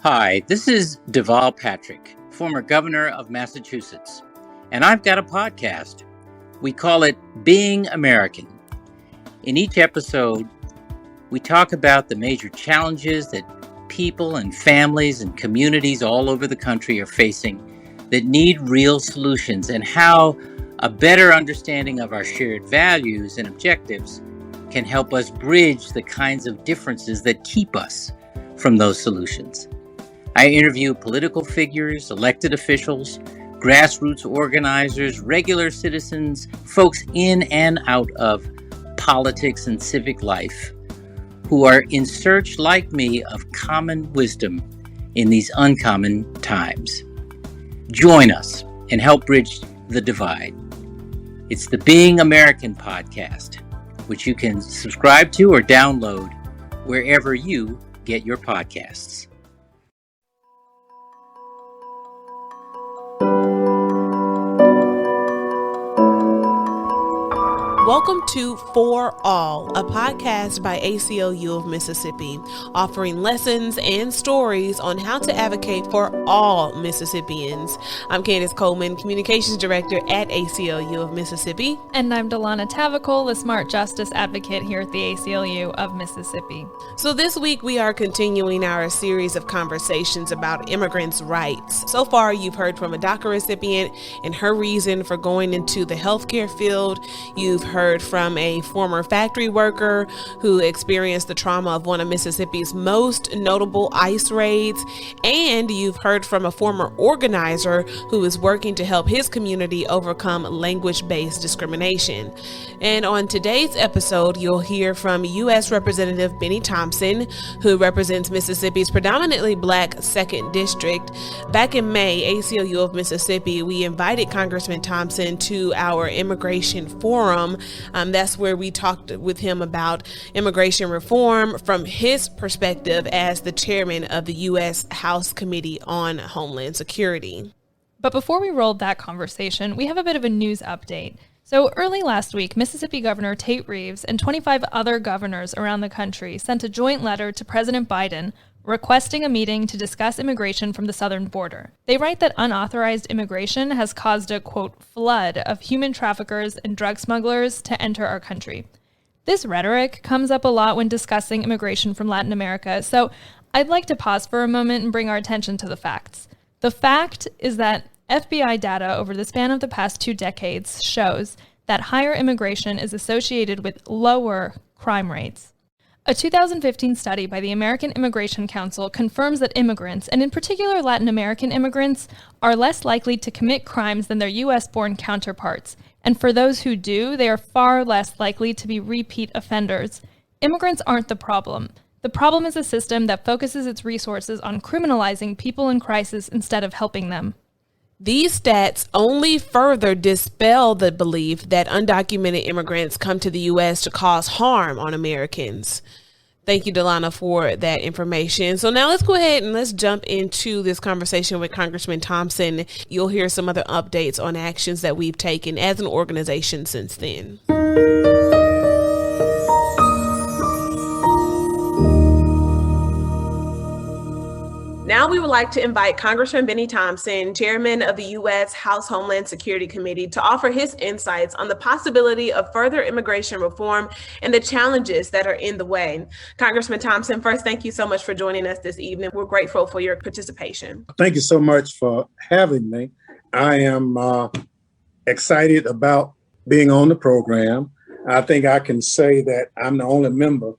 Hi, this is Deval Patrick, former governor of Massachusetts, and I've got a podcast. We call it Being American. In each episode, we talk about the major challenges that people and families and communities all over the country are facing that need real solutions, and how a better understanding of our shared values and objectives can help us bridge the kinds of differences that keep us from those solutions. I interview political figures, elected officials, grassroots organizers, regular citizens, folks in and out of politics and civic life who are in search, like me, of common wisdom in these uncommon times. Join us and help bridge the divide. It's the Being American podcast, which you can subscribe to or download wherever you get your podcasts. Welcome to For All, a podcast by ACLU of Mississippi, offering lessons and stories on how to advocate for all Mississippians. I'm Candace Coleman, Communications Director at ACLU of Mississippi. And I'm Delana Tavicle, the Smart Justice Advocate here at the ACLU of Mississippi. So this week we are continuing our series of conversations about immigrants' rights. So far you've heard from a DACA recipient and her reason for going into the healthcare field. You've heard from a former factory worker who experienced the trauma of one of Mississippi's most notable ICE raids, and you've heard from a former organizer who is working to help his community overcome language-based discrimination. And on today's episode, you'll hear from U.S. Representative Bennie Thompson, who represents Mississippi's predominantly Black 2nd District. Back in May, ACLU of Mississippi, we invited Congressman Thompson to our immigration forum. That's where we talked with him about immigration reform from his perspective as the chairman of the U.S. House Committee on Homeland Security. But before we roll that conversation, we have a bit of a news update. So early last week, Mississippi Governor Tate Reeves and 25 other governors around the country sent a joint letter to President Biden requesting a meeting to discuss immigration from the southern border. They write that unauthorized immigration has caused a, quote, flood of human traffickers and drug smugglers to enter our country. This rhetoric comes up a lot when discussing immigration from Latin America, so I'd like to pause for a moment and bring our attention to the facts. The fact is that FBI data over the span of the past 2 decades shows that higher immigration is associated with lower crime rates. A 2015 study by the American Immigration Council confirms that immigrants, and in particular Latin American immigrants, are less likely to commit crimes than their U.S.-born counterparts, and for those who do, they are far less likely to be repeat offenders. Immigrants aren't the problem. The problem is a system that focuses its resources on criminalizing people in crisis instead of helping them. These stats only further dispel the belief that undocumented immigrants come to the U.S. to cause harm on Americans. Thank you, Delana, for that information. So now let's go ahead and let's jump into this conversation with Congressman Thompson. You'll hear some other updates on actions that we've taken as an organization since then. Now we would like to invite Congressman Bennie Thompson, chairman of the U.S. House Homeland Security Committee, to offer his insights on the possibility of further immigration reform and the challenges that are in the way. Congressman Thompson, first, thank you so much for joining us this evening. We're grateful for your participation. Thank you so much for having me. I am excited about being on the program. I think I can say that I'm the only member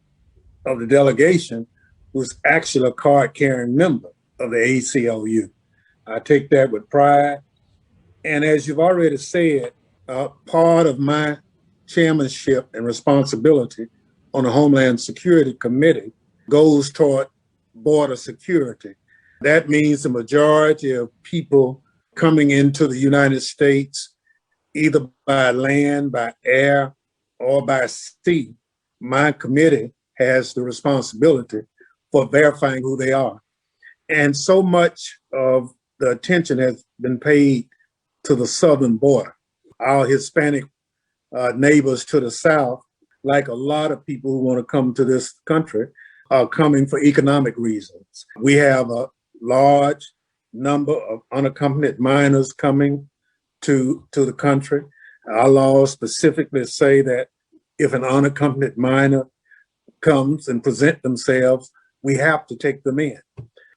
of the delegation who's actually a card-carrying member of the ACLU. I take that with pride. And as you've already said, part of my chairmanship and responsibility on the Homeland Security Committee goes toward border security. That means the majority of people coming into the United States, either by land, by air, or by sea, my committee has the responsibility for verifying who they are. And so much of the attention has been paid to the southern border. Our Hispanic neighbors to the south, like a lot of people who want to come to this country, are coming for economic reasons. We have a large number of unaccompanied minors coming to the country. Our laws specifically say that if an unaccompanied minor comes and present themselves, we have to take them in.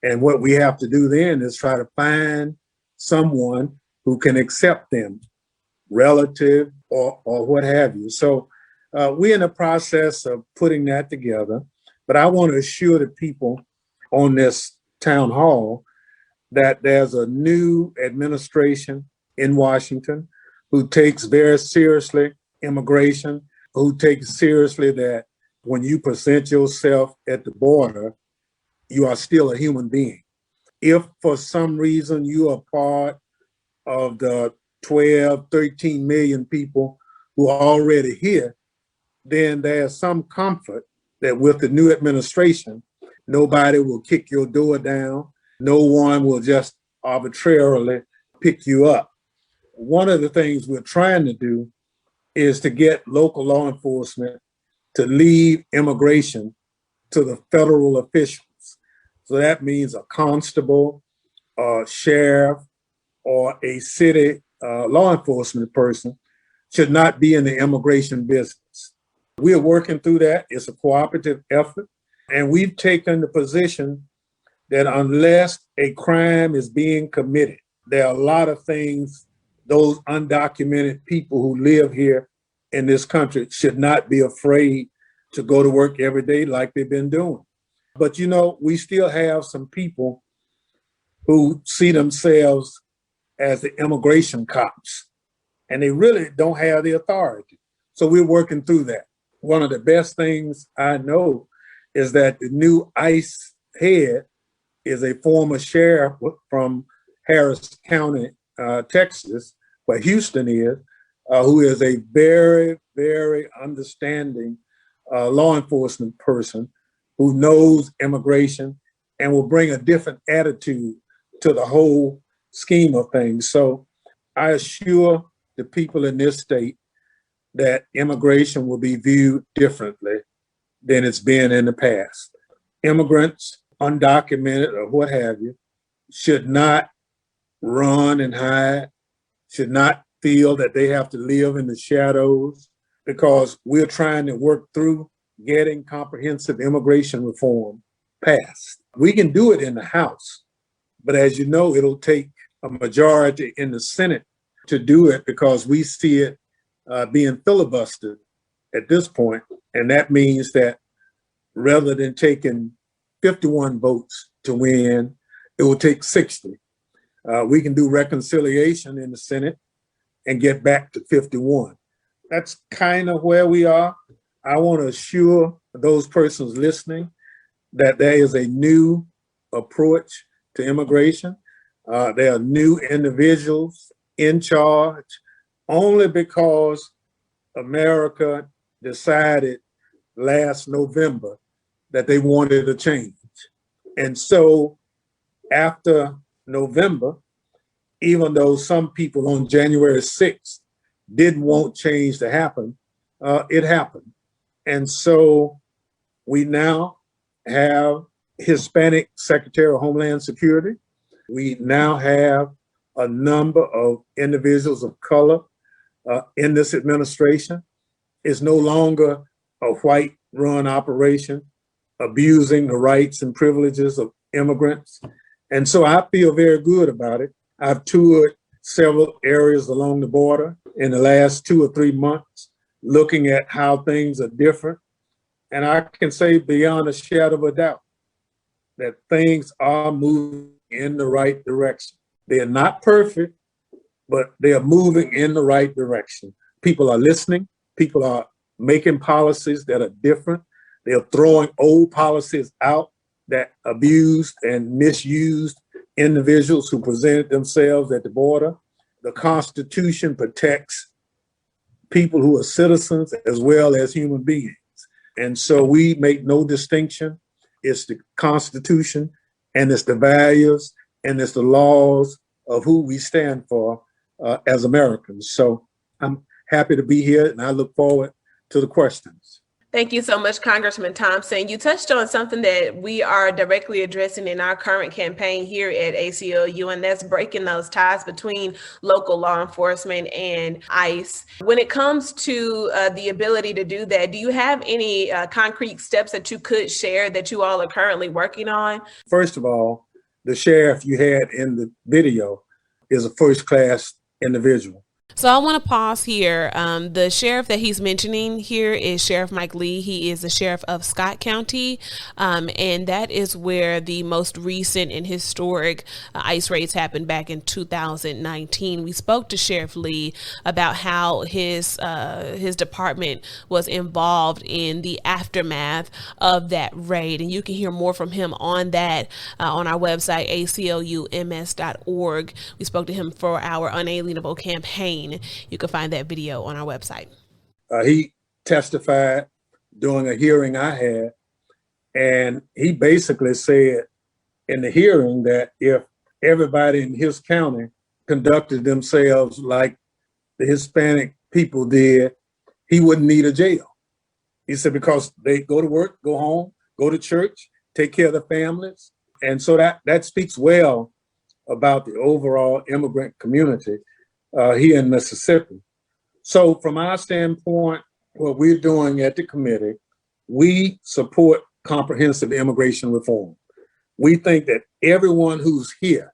And what we have to do then is try to find someone who can accept them, relative or what have you. So we're in the process of putting that together. But I want to assure the people on this town hall that there's a new administration in Washington who takes very seriously immigration, who takes seriously that when you present yourself at the border, you are still a human being. If for some reason you are part of the 12, 13 million people who are already here, then there's some comfort that with the new administration, nobody will kick your door down. No one will just arbitrarily pick you up. One of the things we're trying to do is to get local law enforcement to leave immigration to the federal officials. So that means a constable, a sheriff, or a city law enforcement person should not be in the immigration business. We're working through that. It's a cooperative effort. And we've taken the position that unless a crime is being committed, there are a lot of things those undocumented people who live here in this country should not be afraid to go to work every day like they've been doing. But, you know, we still have some people who see themselves as the immigration cops, and they really don't have the authority. So we're working through that. One of the best things I know is that the new ICE head is a former sheriff from Harris County, Texas, where Houston is, who is a very, very understanding law enforcement person who knows immigration and will bring a different attitude to the whole scheme of things. So I assure the people in this state that immigration will be viewed differently than it's been in the past. Immigrants, undocumented or what have you, should not run and hide, should not feel that they have to live in the shadows, because we're trying to work through getting comprehensive immigration reform passed. We can do it in the House, but as you know, it'll take a majority in the Senate to do it because we see it being filibustered at this point. And that means that rather than taking 51 votes to win, it will take 60. We can do reconciliation in the Senate and get back to 51. That's kind of where we are. I want to assure those persons listening that there is a new approach to immigration. There are new individuals in charge only because America decided last November that they wanted a change. And so after November, even though some people on January 6th didn't want change to happen, it happened. And so we now have Hispanic Secretary of Homeland Security. We now have a number of individuals of color in this administration. It's no longer a white-run operation abusing the rights and privileges of immigrants. And so I feel very good about it. I've toured several areas along the border in the last 2 or 3 months, looking at how things are different. And I can say beyond a shadow of a doubt that things are moving in the right direction. They are not perfect, but they are moving in the right direction. People are listening. People are making policies that are different. They are throwing old policies out that abused and misused individuals who presented themselves at the border. The Constitution protects people who are citizens as well as human beings. And so we make no distinction. It's the Constitution and it's the values and it's the laws of who we stand for as Americans. So I'm happy to be here and I look forward to the questions. Thank you so much, Congressman Thompson. You touched on something that we are directly addressing in our current campaign here at ACLU, and that's breaking those ties between local law enforcement and ICE. When it comes to the ability to do that, do you have any concrete steps that you could share that you all are currently working on? First of all, the sheriff you had in the video is a first-class individual. So I want to pause here. The sheriff that he's mentioning here is Sheriff Mike Lee. He is the sheriff of Scott County, and that is where the most recent and historic ICE raids happened back in 2019. We spoke to Sheriff Lee about how his department was involved in the aftermath of that raid, and you can hear more from him on that on our website, aclums.org. We spoke to him for our Unalienable campaign. You can find that video on our website. He testified during a hearing I had, and he basically said in the hearing that if everybody in his county conducted themselves like the Hispanic people did, he wouldn't need a jail. He said because they go to work, go home, go to church, take care of their families. And so that speaks well about the overall immigrant community here in Mississippi. So from our standpoint, what we're doing at the committee, we support comprehensive immigration reform. We think that everyone who's here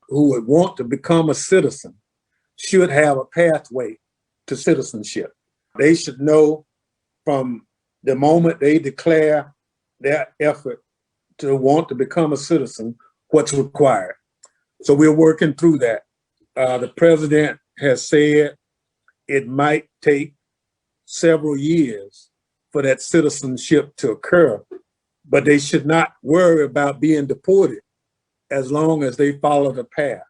who would want to become a citizen should have a pathway to citizenship. They should know from the moment they declare their effort to want to become a citizen what's required. So we're working through that. The president has said it might take several years for that citizenship to occur, but they should not worry about being deported as long as they follow the path.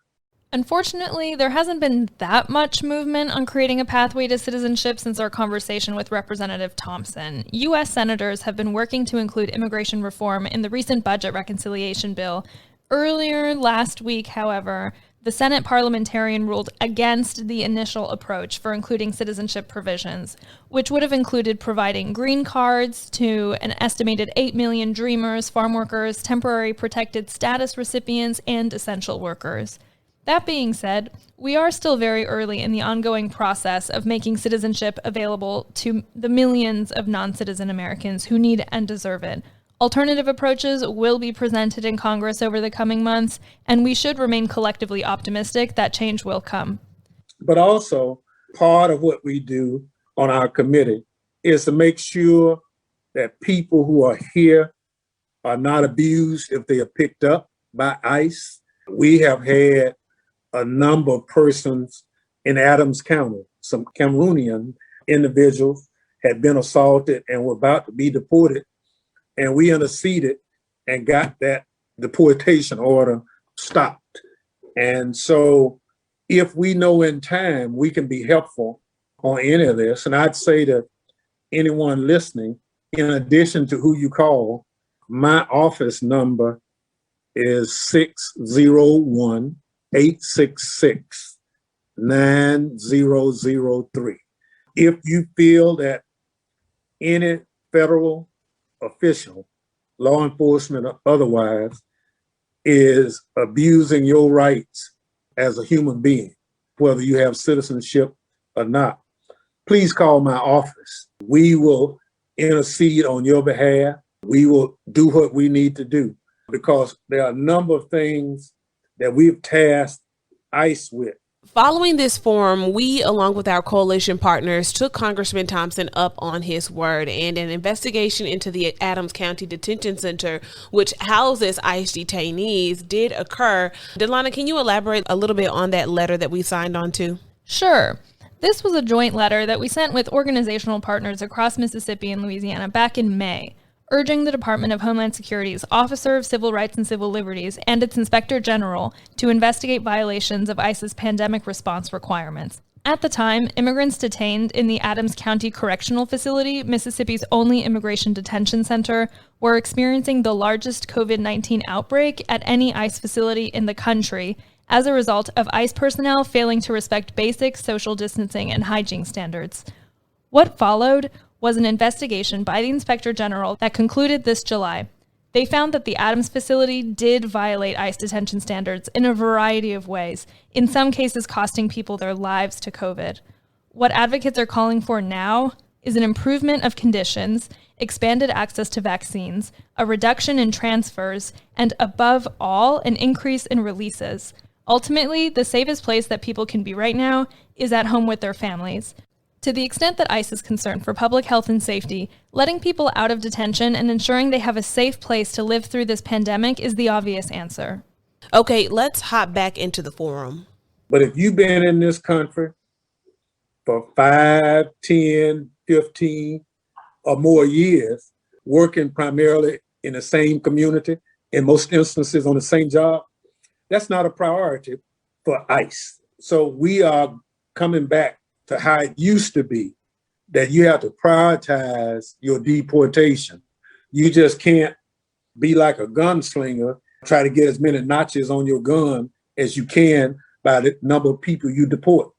Unfortunately, there hasn't been that much movement on creating a pathway to citizenship since our conversation with Representative Thompson. U.S. senators have been working to include immigration reform in the recent budget reconciliation bill. Earlier last week, however, the Senate parliamentarian ruled against the initial approach for including citizenship provisions, which would have included providing green cards to an estimated 8 million Dreamers, farm workers, temporary protected status recipients, and essential workers. That being said, we are still very early in the ongoing process of making citizenship available to the millions of non-citizen Americans who need and deserve it. Alternative approaches will be presented in Congress over the coming months, and we should remain collectively optimistic that change will come. But also, part of what we do on our committee is to make sure that people who are here are not abused if they are picked up by ICE. We have had a number of persons in Adams County, some Cameroonian individuals had been assaulted and were about to be deported. And we interceded and got that deportation order stopped. And so if we know in time, we can be helpful on any of this. And I'd say to anyone listening, in addition to who you call, my office number is 601-866-9003. If you feel that any federal official, law enforcement or otherwise, is abusing your rights as a human being, whether you have citizenship or not, please call my office. We will intercede on your behalf. We will do what we need to do because there are a number of things that we've tasked ICE with. Following this forum, we, along with our coalition partners, took Congressman Thompson up on his word, and an investigation into the Adams County Detention Center, which houses ICE detainees, did occur. Delana, can you elaborate a little bit on that letter that we signed on to? Sure. This was a joint letter that we sent with organizational partners across Mississippi and Louisiana back in May, urging the Department of Homeland Security's Officer of Civil Rights and Civil Liberties and its Inspector General to investigate violations of ICE's pandemic response requirements. At the time, immigrants detained in the Adams County Correctional Facility, Mississippi's only immigration detention center, were experiencing the largest COVID-19 outbreak at any ICE facility in the country as a result of ICE personnel failing to respect basic social distancing and hygiene standards. What followed was an investigation by the Inspector General that concluded this July. They found that the Adams facility did violate ICE detention standards in a variety of ways, in some cases costing people their lives to COVID. What advocates are calling for now is an improvement of conditions, expanded access to vaccines, a reduction in transfers, and above all, an increase in releases. Ultimately, the safest place that people can be right now is at home with their families. To the extent that ICE is concerned for public health and safety, letting people out of detention and ensuring they have a safe place to live through this pandemic is the obvious answer. Okay, let's hop back into the forum. But if you've been in this country for 5, 10, 15 or more years, working primarily in the same community, in most instances on the same job, that's not a priority for ICE. So we are coming back to how it used to be, that you have to prioritize your deportation. You just can't be like a gunslinger, try to get as many notches on your gun as you can by the number of people you deport.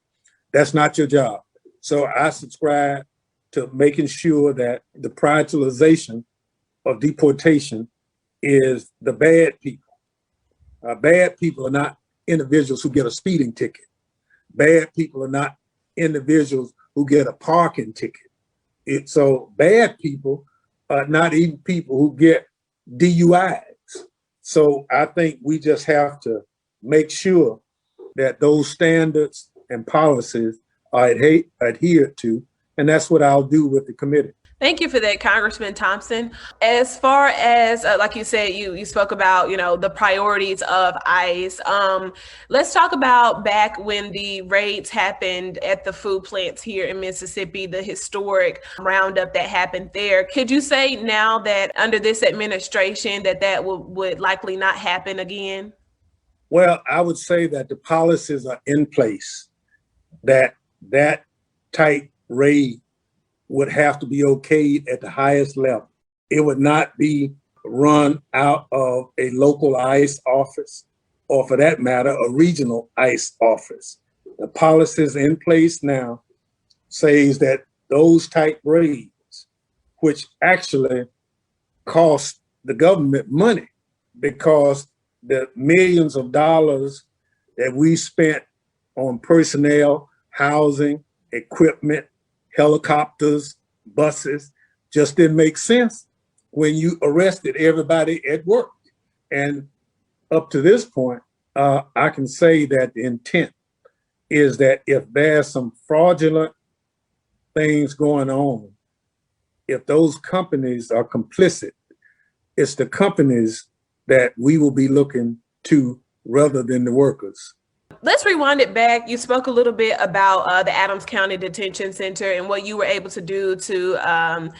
That's not your job. So I subscribe to making sure that the prioritization of deportation is the bad people. Bad people are not individuals who get a speeding ticket. Bad people are not individuals who get a parking ticket. So bad people are not even people who get DUIs. So I think we just have to make sure that those standards and policies are adhered to. And that's what I'll do with the committee. Thank you for that, Congressman Thompson. As far as, like you said, you spoke about, the priorities of ICE. Let's talk about back when the raids happened at the food plants here in Mississippi, the historic roundup that happened there. Could you say now that under this administration that would likely not happen again? Well, I would say that the policies are in place, that type raid would have to be okayed at the highest level. It would not be run out of a local ICE office, or for that matter, a regional ICE office. The policies in place now says that those type raids, which actually cost the government money, because the millions of dollars that we spent on personnel, housing, equipment, helicopters, buses, just didn't make sense when you arrested everybody at work. And up to this point, I can say that the intent is that if there's some fraudulent things going on, if those companies are complicit, it's the companies that we will be looking to rather than the workers. Let's rewind it back. You spoke a little bit about the Adams County Detention Center and what you were able to do to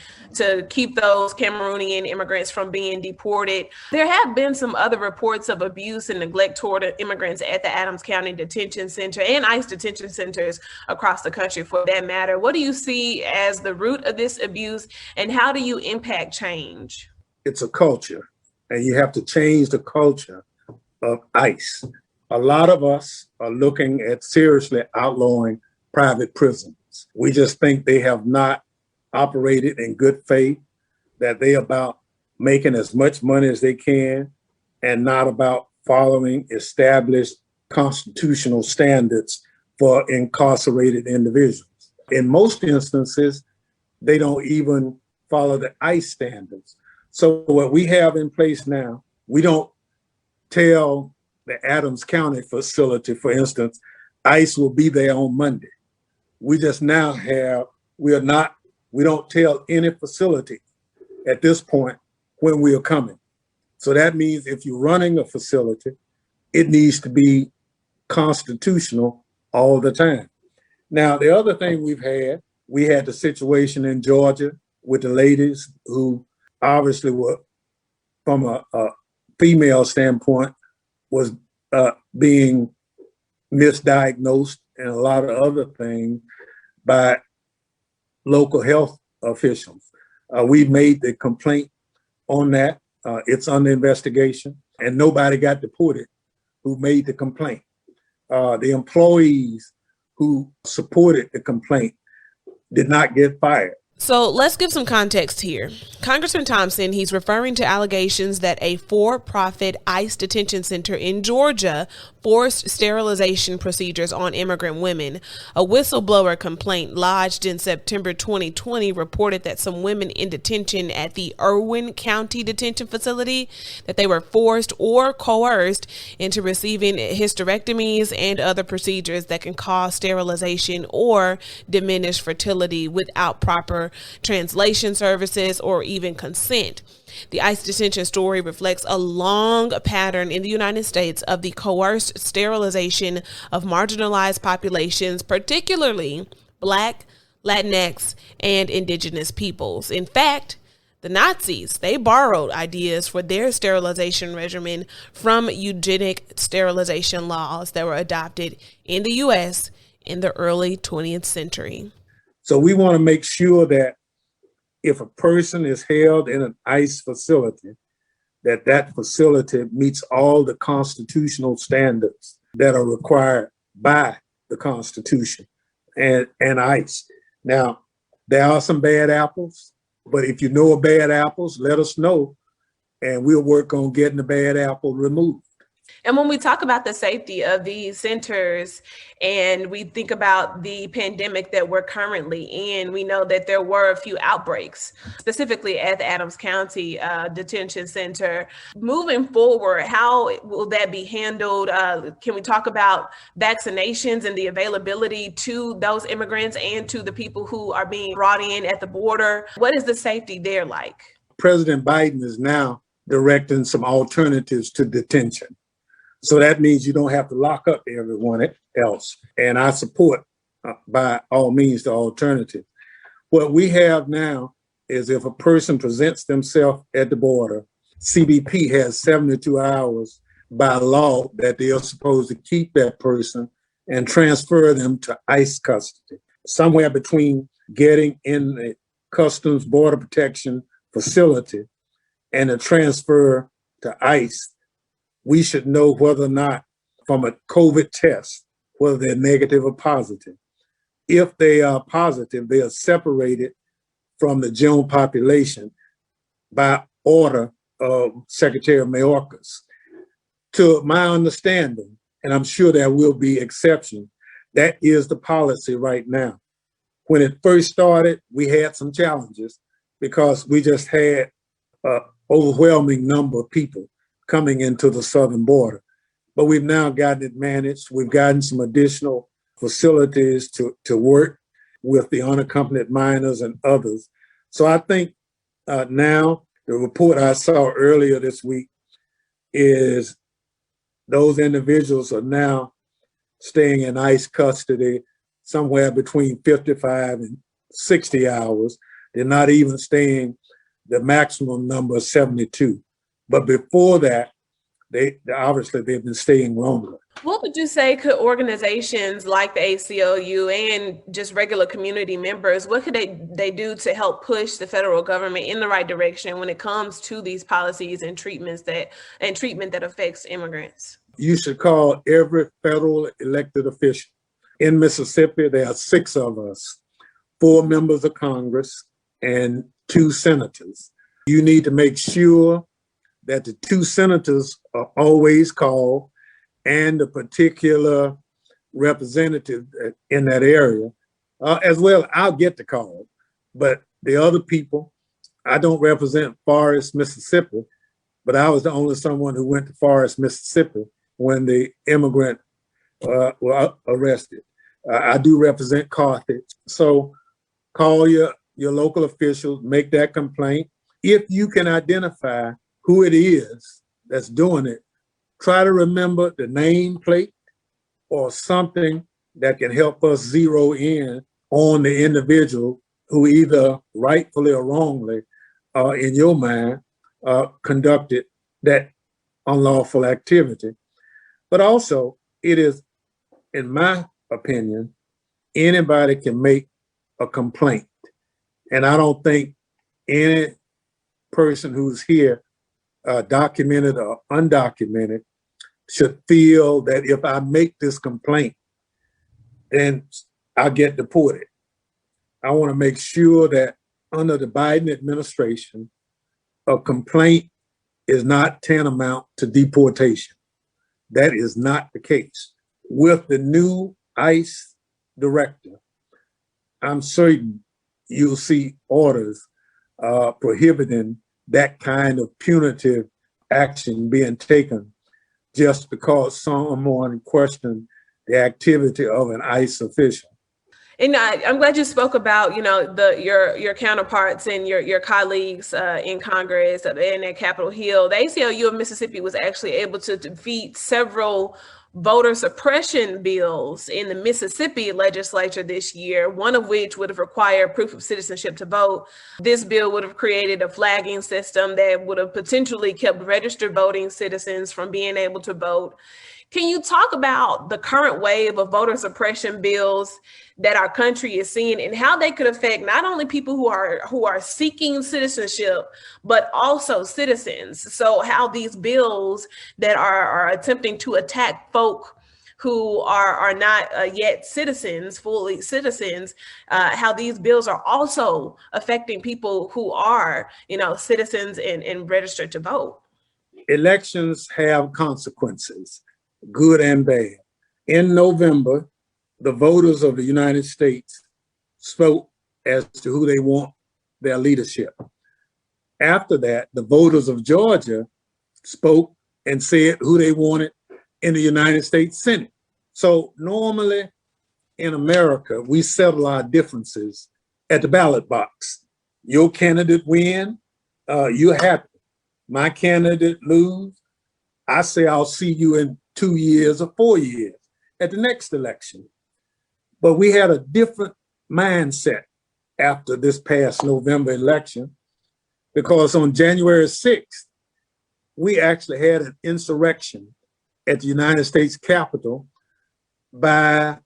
keep those Cameroonian immigrants from being deported. There have been some other reports of abuse and neglect toward immigrants at the Adams County Detention Center and ICE detention centers across the country for that matter. What do you see as the root of this abuse, and how do you impact change? It's a culture, and you have to change the culture of ICE. A lot of us are looking at seriously outlawing private prisons. We just think they have not operated in good faith, that they about making as much money as they can and not about following established constitutional standards for incarcerated individuals. In most instances, they don't even follow the ICE standards. So what we have in place now, we don't tell the Adams County facility, for instance, ICE will be there on Monday. We just now have, we don't tell any facility at this point when we are coming. So that means if you're running a facility, it needs to be constitutional all the time. Now, the other thing we had the situation in Georgia with the ladies who obviously were, from a female standpoint, was being misdiagnosed and a lot of other things by local health officials. We made the complaint on that. It's under investigation, and nobody got deported who made the complaint. The employees who supported the complaint did not get fired. So let's give some context here. Congressman Thompson, he's referring to allegations that a for-profit ICE detention center in Georgia forced sterilization procedures on immigrant women. A whistleblower complaint lodged in September 2020 reported that some women in detention at the Irwin County Detention Facility, that they were forced or coerced into receiving hysterectomies and other procedures that can cause sterilization or diminish fertility without proper translation services or even consent. The ICE detention story reflects a long pattern in the United States of the coerced sterilization of marginalized populations, particularly Black, Latinx, and Indigenous peoples. In fact, the Nazis, they borrowed ideas for their sterilization regimen from eugenic sterilization laws that were adopted in the U.S. in the early 20th century. So we want to make sure that if a person is held in an ICE facility, that facility meets all the constitutional standards that are required by the Constitution and ICE. Now, there are some bad apples, but if you know of bad apples, let us know, and we'll work on getting the bad apple removed. And when we talk about the safety of these centers and we think about the pandemic that we're currently in, we know that there were a few outbreaks, specifically at the Adams County Detention Center. Moving forward, how will that be handled? Can we talk about vaccinations and the availability to those immigrants and to the people who are being brought in at the border? What is the safety there like? President Biden is now directing some alternatives to detention. So that means you don't have to lock up everyone else. And I support, by all means, the alternative. What we have now is if a person presents themselves at the border, CBP has 72 hours by law that they are supposed to keep that person and transfer them to ICE custody. Somewhere between getting in the Customs Border Protection facility and a transfer to ICE, we should know whether or not from a COVID test, whether they're negative or positive. If they are positive, they are separated from the general population by order of Secretary Mayorkas. To my understanding, and I'm sure there will be exceptions, that is the policy right now. When it first started, we had some challenges because we just had an overwhelming number of people coming into the southern border. But we've now gotten it managed. We've gotten some additional facilities to work with the unaccompanied minors and others. So I think now the report I saw earlier this week is those individuals are now staying in ICE custody somewhere between 55 and 60 hours. They're not even staying the maximum number of 72. But before that, they've been staying longer. What would you say could organizations like the ACLU and just regular community members, what could they do to help push the federal government in the right direction when it comes to these policies and treatment that affects immigrants? You should call every federal elected official. In Mississippi, there are 6 of us, 4 members of Congress and 2 senators. You need to make sure that the 2 senators are always called and the particular representative in that area. As well, I'll get the call, but the other people, I don't represent Forest, Mississippi, but I was the only someone who went to Forest, Mississippi when the immigrant were arrested. I do represent Carthage. So call your local officials, make that complaint. If you can identify who it is that's doing it, try to remember the nameplate or something that can help us zero in on the individual who either rightfully or wrongly, in your mind, conducted that unlawful activity. But also, it is, in my opinion, anybody can make a complaint. And I don't think any person who's here, documented or undocumented, should feel that if I make this complaint, then I'll get deported. I want to make sure that under the Biden administration, a complaint is not tantamount to deportation. That is not the case. With the new ICE director, I'm certain you'll see orders prohibiting that kind of punitive action being taken just because someone questioned the activity of an ICE official. And I'm glad you spoke about, your counterparts and your colleagues in Congress and at Capitol Hill. The ACLU of Mississippi was actually able to defeat several voter suppression bills in the Mississippi legislature this year, one of which would have required proof of citizenship to vote. This bill would have created a flagging system that would have potentially kept registered voting citizens from being able to vote. Can you talk about the current wave of voter suppression bills that our country is seeing and how they could affect not only people who are seeking citizenship, but also citizens? So how these bills that are attempting to attack folk who are not yet citizens, fully citizens, how these bills are also affecting people who are, citizens and registered to vote. Elections have consequences, good and bad. In November, the voters of the United States spoke as to who they want their leadership. After that, the voters of Georgia spoke and said who they wanted in the United States Senate. So normally in America, we settle our differences at the ballot box. Your candidate win, you're happy. My candidate lose, I say I'll see you in 2 years or 4 years at the next election. But we had a different mindset after this past November election, because on January 6th, we actually had an insurrection at the United States Capitol by,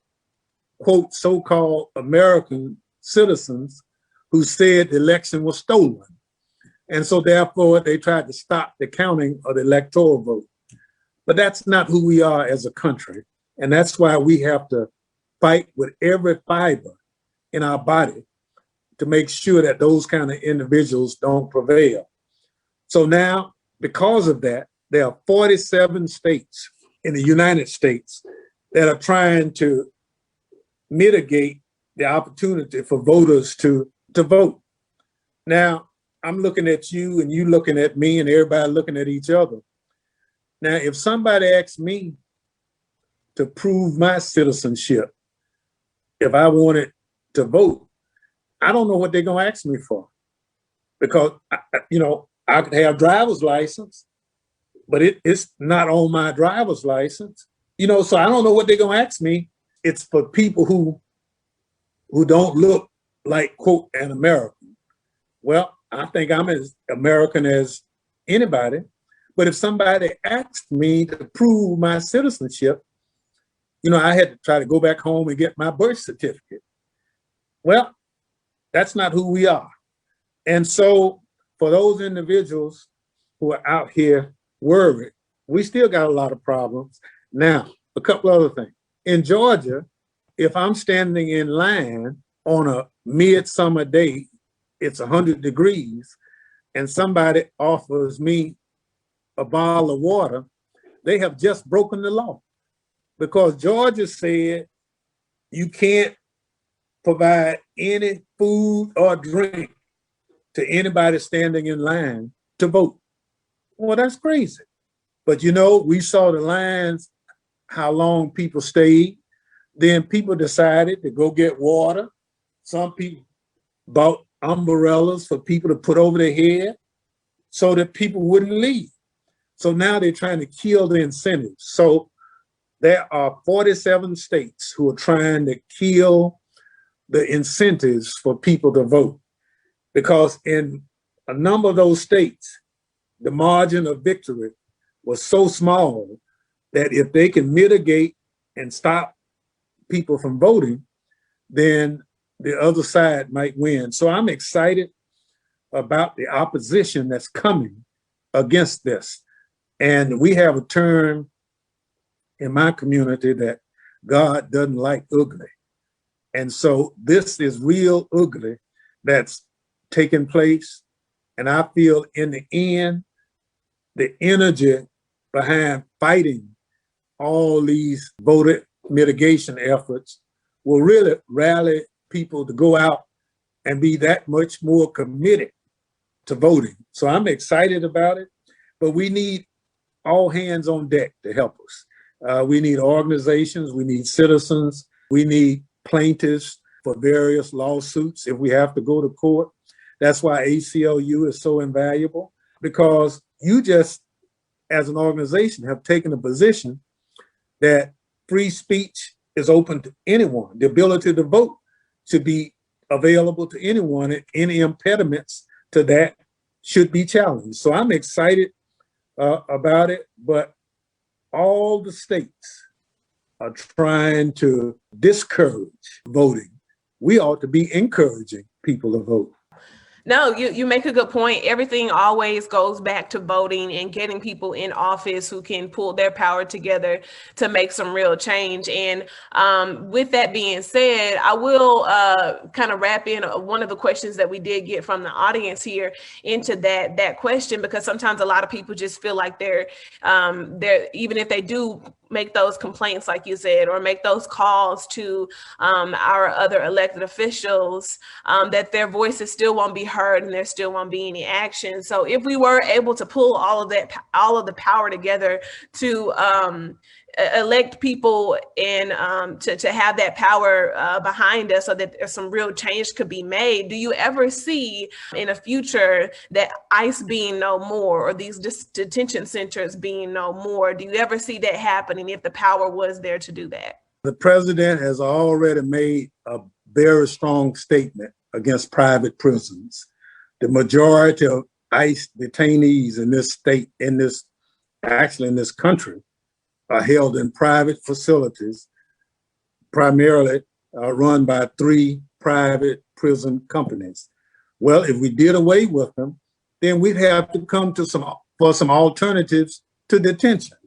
quote, so-called American citizens who said the election was stolen. And so therefore they tried to stop the counting of the electoral vote. But that's not who we are as a country. And that's why we have to fight with every fiber in our body to make sure that those kind of individuals don't prevail. So now, because of that, there are 47 states in the United States that are trying to mitigate the opportunity for voters to vote. Now, I'm looking at you and you looking at me and everybody looking at each other. Now, if somebody asks me to prove my citizenship, if I wanted to vote, I don't know what they're going to ask me for, because, I could have driver's license, but it's not on my driver's license, so I don't know what they're going to ask me. It's for people who don't look like, quote, an American. Well, I think I'm as American as anybody, but if somebody asked me to prove my citizenship, I had to try to go back home and get my birth certificate. Well, that's not who we are. And so for those individuals who are out here worried, we still got a lot of problems. Now, a couple other things. In Georgia, if I'm standing in line on a midsummer day, it's 100 degrees, and somebody offers me a bottle of water, they have just broken the law, because Georgia said you can't provide any food or drink to anybody standing in line to vote. Well, that's crazy. But we saw the lines, how long people stayed. Then people decided to go get water. Some people bought umbrellas for people to put over their head so that people wouldn't leave. So now they're trying to kill the incentives. So there are 47 states who are trying to kill the incentives for people to vote, because in a number of those states, the margin of victory was so small that if they can mitigate and stop people from voting, then the other side might win. So I'm excited about the opposition that's coming against this. And we have a term in my community that God doesn't like ugly. And so this is real ugly that's taking place. And I feel in the end, the energy behind fighting all these voter mitigation efforts will really rally people to go out and be that much more committed to voting. So I'm excited about it, but we need all hands on deck to help us. We need organizations, we need citizens, we need plaintiffs for various lawsuits if we have to go to court. That's why ACLU is so invaluable, because you just, as an organization, have taken a position that free speech is open to anyone. The ability to vote should be available to anyone, and any impediments to that should be challenged. So I'm excited about it, but all the states are trying to discourage voting. We ought to be encouraging people to vote. No, you make a good point. Everything always goes back to voting and getting people in office who can pull their power together to make some real change. And with that being said, I will kind of wrap in one of the questions that we did get from the audience here into that question, because sometimes a lot of people just feel like they're even if they do make those complaints, like you said, or make those calls to our other elected officials, that their voices still won't be heard and there still won't be any action. So if we were able to pull all of the power together to elect people and to have that power behind us so that some real change could be made, do you ever see in the future that ICE being no more, or these detention centers being no more? Do you ever see that happening if the power was there to do that? The president has already made a very strong statement against private prisons. The majority of ICE detainees in this state, in this country, are held in private facilities, primarily run by 3 private prison companies. Well, if we did away with them, then we'd have to come to some alternatives to detention.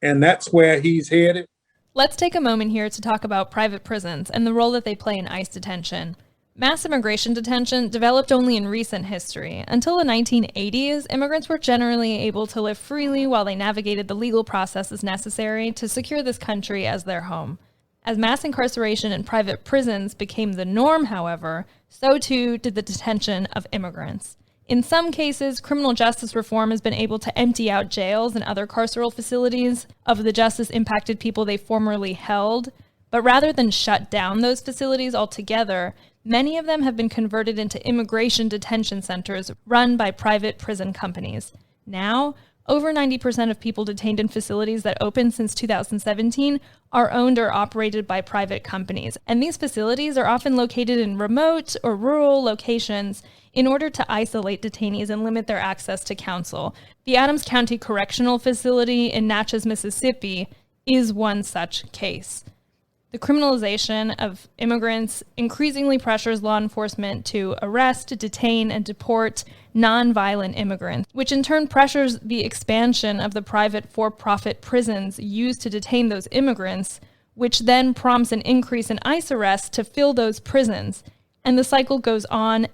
And that's where he's headed. Let's take a moment here to talk about private prisons and the role that they play in ICE detention. Mass immigration detention developed only in recent history. Until the 1980s, immigrants were generally able to live freely while they navigated the legal processes necessary to secure this country as their home. As mass incarceration in private prisons became the norm, however, so too did the detention of immigrants. In some cases, criminal justice reform has been able to empty out jails and other carceral facilities of the justice-impacted people they formerly held, but rather than shut down those facilities altogether, many of them have been converted into immigration detention centers run by private prison companies. Now, over 90% of people detained in facilities that opened since 2017 are owned or operated by private companies, and these facilities are often located in remote or rural locations in order to isolate detainees and limit their access to counsel. The Adams County Correctional Facility in Natchez, Mississippi is one such case. The criminalization of immigrants increasingly pressures law enforcement to arrest, detain, and deport nonviolent immigrants, which in turn pressures the expansion of the private for-profit prisons used to detain those immigrants, which then prompts an increase in ICE arrests to fill those prisons. And the cycle goes on,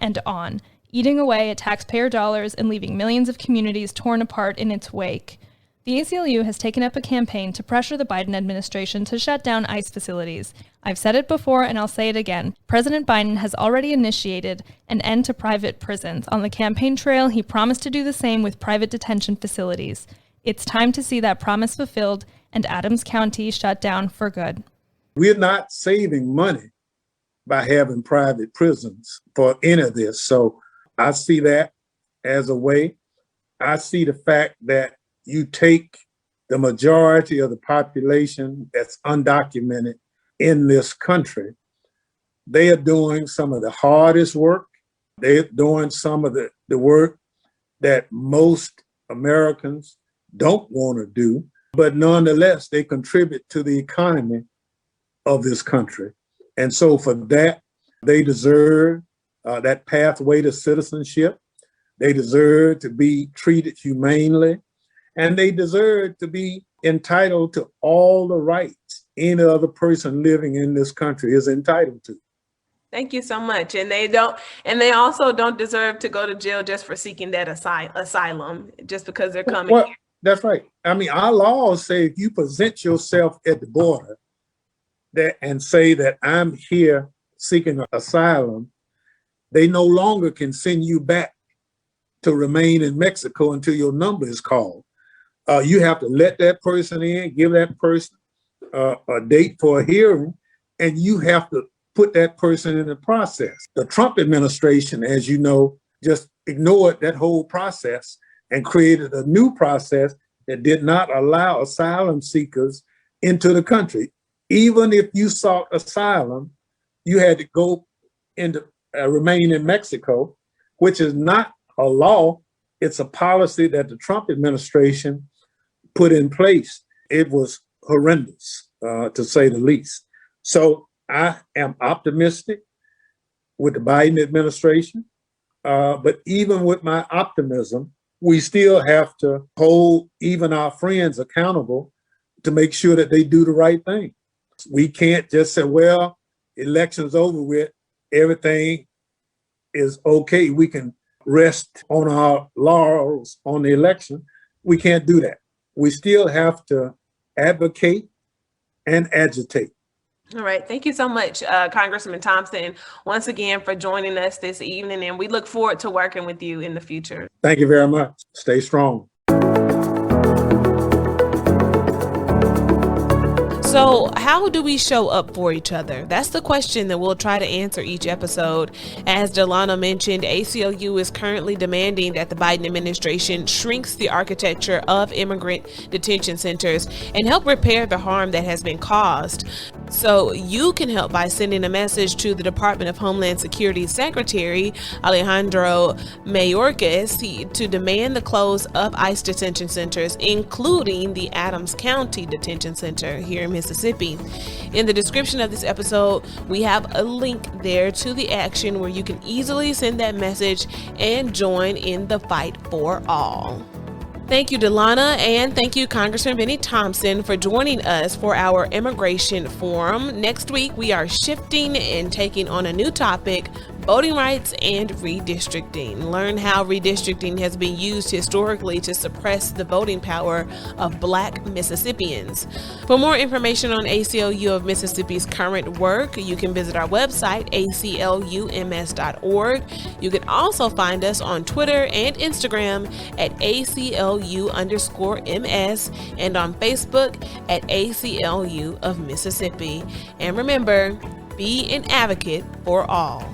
eating away at taxpayer dollars and leaving millions of communities torn apart in its wake. The ACLU has taken up a campaign to pressure the Biden administration to shut down ICE facilities. I've said it before and I'll say it again. President Biden has already initiated an end to private prisons. On the campaign trail, he promised to do the same with private detention facilities. It's time to see that promise fulfilled and Adams County shut down for good. We're not saving money by having private prisons for any of this. So I see that as a way. I see the fact that you take the majority of the population that's undocumented in this country. They are doing some of the hardest work. They're doing some of the work that most Americans don't want to do, but nonetheless, they contribute to the economy of this country. And so for that, they deserve that pathway to citizenship. They deserve to be treated humanely. And they deserve to be entitled to all the rights any other person living in this country is entitled to. Thank you so much. And they also don't deserve to go to jail just for seeking that asylum, just because they're coming Well, here. that's right. I mean, our laws say if you present yourself at the border and say that I'm here seeking asylum, they no longer can send you back to remain in Mexico until your number is called. You have to let that person in, give that person a date for a hearing, and you have to put that person in the process. The Trump administration, as you know, just ignored that whole process and created a new process that did not allow asylum seekers into the country. Even if you sought asylum, you had to go into remain in Mexico, which is not a law. It's a policy that the Trump administration put in place. It was horrendous, to say the least. So I am optimistic with the Biden administration, but even with my optimism, we still have to hold even our friends accountable to make sure that they do the right thing. We can't just say, well, election's over with, everything is okay. We can rest on our laurels on the election. We can't do that. We still have to advocate and agitate. All right. Thank you so much, Congressman Thompson, once again for joining us this evening. And we look forward to working with you in the future. Thank you very much. Stay strong. So how do we show up for each other? That's the question that we'll try to answer each episode. As Delana mentioned, ACLU is currently demanding that the Biden administration shrinks the architecture of immigrant detention centers and help repair the harm that has been caused. So you can help by sending a message to the Department of Homeland Security Secretary Alejandro Mayorkas to demand the close of ICE detention centers, including the Adams County Detention Center here in Mississippi. In the description of this episode, we have a link there to the action where you can easily send that message and join in the fight for all. Thank you, Delana, and thank you, Congressman Bennie Thompson, for joining us for our Immigration Forum. Next week, we are shifting and taking on a new topic, voting rights and redistricting. Learn how redistricting has been used historically to suppress the voting power of Black Mississippians. For more information on ACLU of Mississippi's current work, you can visit our website, aclums.org. You can also find us on Twitter and Instagram at ACLU_MS and on Facebook at ACLU of Mississippi. And remember, be an advocate for all.